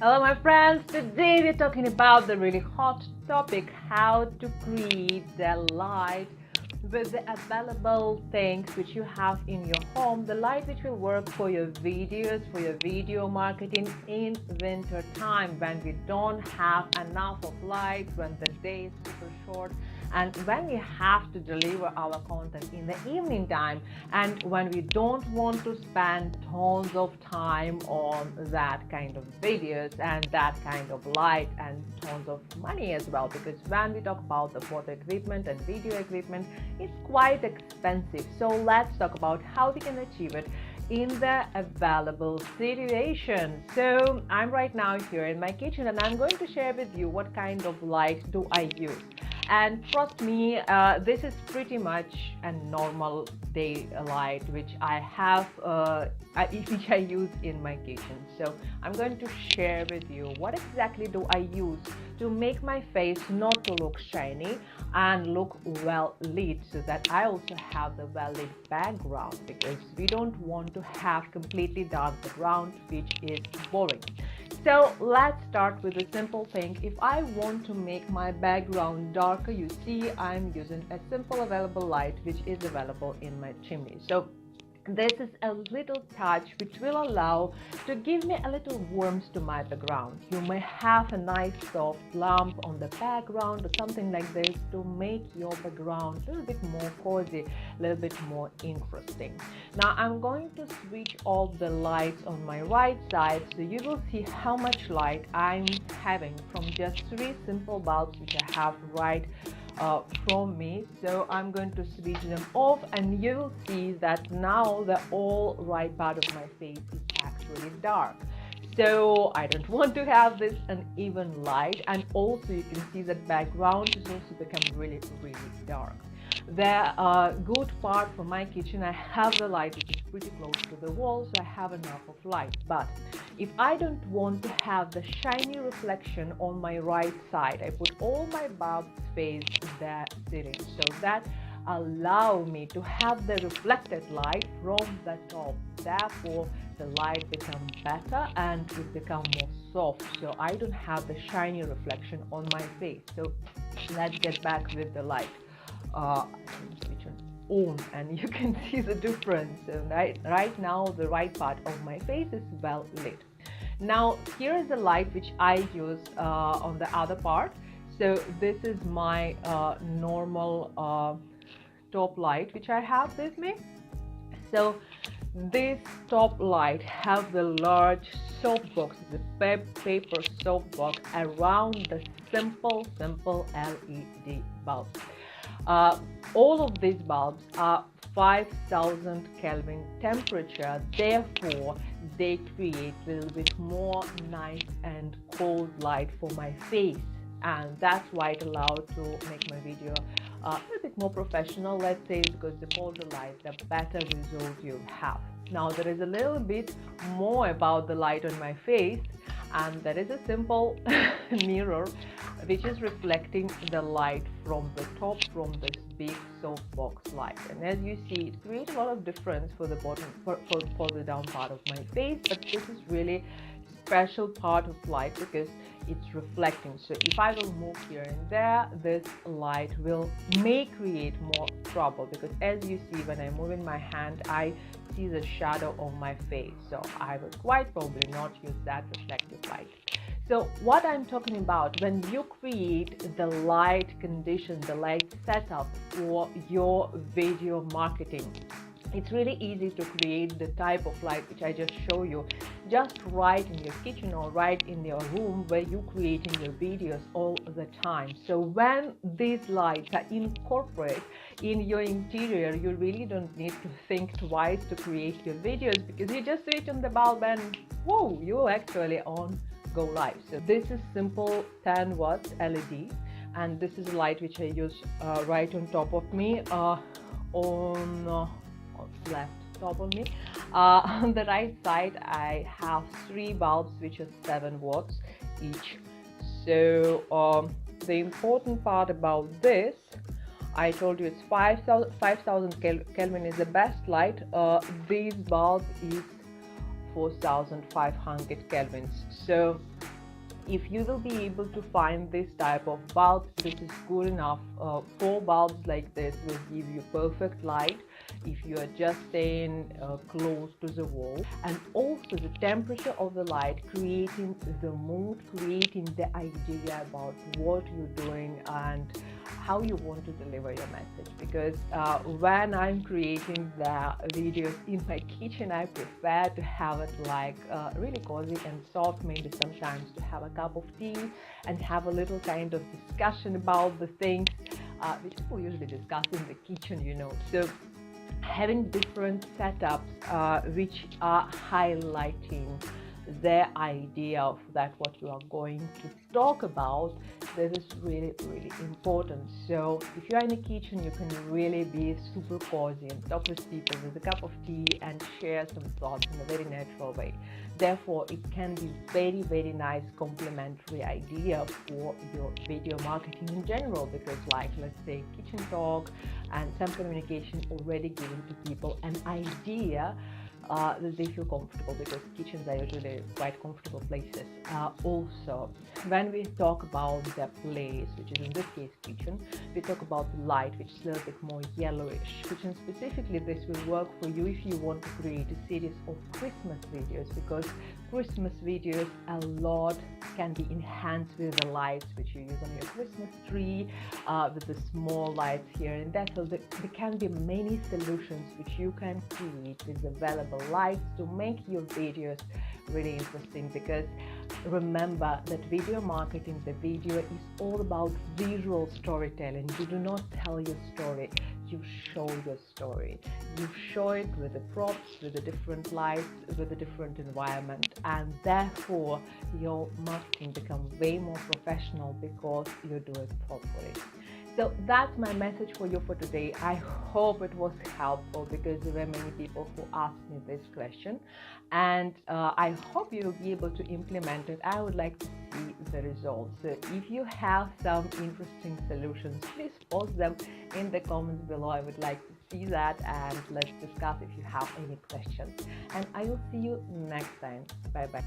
Hello my friends, today we're talking about the really hot topic, how to create the light with the available things which you have in your home, the light which will work for your videos, for your video marketing in winter time when we don't have enough of light, when the day is super short, and when we have to deliver our content in the evening time, and when we don't want to spend tons of time on that kind of videos and that kind of light and tons of money as well, because when we talk about the photo equipment and video equipment, it's quite expensive. So let's talk about how we can achieve it in the available situation. So I'm right now here in my kitchen and I'm going to share with you what kind of light do I use. And trust me, this is pretty much a normal day light which I have, which I use in my kitchen. So I'm going to share with you what exactly do I use to make my face not to look shiny and look well lit, so that I also have the well lit background, because we don't want to have completely dark background which is boring. So let's start with a simple thing. If I want to make my background darker, you see I'm using a simple available light which is available in my chimney. So this is a little touch which will allow to give me a little warmth to my background. You may have a nice soft lamp on the background or something like this to make your background a little bit more cozy, a little bit more interesting. Now I'm going to switch off the lights on my right side, so you will see how much light I'm having from just 3 simple bulbs which I have right from me. So I'm going to switch them off, and you will see that now the all right part of my face is actually dark. So I don't want to have this uneven light, and also you can see that background has also become really dark. The good part for my kitchen, I have the light which is pretty close to the wall, so I have enough of light. But if I don't want to have the shiny reflection on my right side, I put all my bulbs face the ceiling, so that allow me to have the reflected light from the top. Therefore the light becomes better and it becomes more soft, so I don't have the shiny reflection on my face. So let's get back with the light. Switch on, and you can see the difference. So right now the right part of my face is well lit. Now here is the light which I use on the other part. So this is my normal top light which I have with me. So this top light have the large softbox, the paper softbox around the simple LED bulb. All of these bulbs are 5000 Kelvin temperature, therefore they create a little bit more nice and cold light for my face, and that's why it allowed to make my video a little bit more professional, let's say, because the colder light, the better result you have. Now there is a little bit more about the light on my face, and there is a simple mirror which is reflecting the light from the top, from this big softbox light. And as you see, it creates a lot of difference for the bottom, for the down part of my face, but this is really special part of light because it's reflecting. So if I will move here and there, this light may create more trouble, because as you see, when I move in my hand, I see the shadow of my face, so I will quite probably not use that reflective light. So what I'm talking about, when you create the light condition, the light setup for your video marketing, it's really easy to create the type of light which I just show you, just right in your kitchen or right in your room where you're creating your videos all the time. So when these lights are incorporated in your interior, you really don't need to think twice to create your videos, because you just switch on the bulb and whoa, you're actually on go live. So this is simple 10 watts LED, and this is a light which I use right on top of me, on left top of me. On the right side I have 3 bulbs which are 7 watts each. So the important part about this, I told you it's 5000 Kelvin is the best light. This bulb is 4500 kelvins. So If you will be able to find this type of bulbs, this is good enough. 4 bulbs like this will give you perfect light if you are just staying close to the wall. And also the temperature of the light, creating the mood, creating the idea about what you're doing and how you want to deliver your message. Because when I'm creating the videos in my kitchen, I prefer to have it like really cozy and soft, maybe sometimes to have a cup of tea and have a little kind of discussion about the things which people usually discuss in the kitchen, you know. So having different setups which are highlighting the idea of that what you are going to talk about, this is really important. So if you are in the kitchen, you can really be super cozy and talk with people with a cup of tea and share some thoughts in a very natural way. Therefore, it can be very nice complementary idea for your video marketing in general, because like, let's say, kitchen talk and some communication already giving to people an idea that they feel comfortable, because kitchens are usually quite comfortable places. Also, when we talk about the place, which is in this case kitchen, we talk about the light, which is a little bit more yellowish, which and specifically this will work for you if you want to create a series of Christmas videos, because Christmas videos a lot can be enhanced with the lights which you use on your Christmas tree, with the small lights here and there. So there can be many solutions which you can create with available lights to make your videos really interesting. Because remember that video marketing, the video is all about visual storytelling. You do not tell your story, you show your story. You show it with the props, with the different lights, with the different environment, and therefore your marketing becomes way more professional because you do it properly. So that's my message for you for today. I hope it was helpful, because there were many people who asked me this question, and I hope you'll be able to implement it. I would like to see the results. So if you have some interesting solutions, please post them in the comments below. I would like to see that, and let's discuss if you have any questions. And I will see you next time. Bye bye.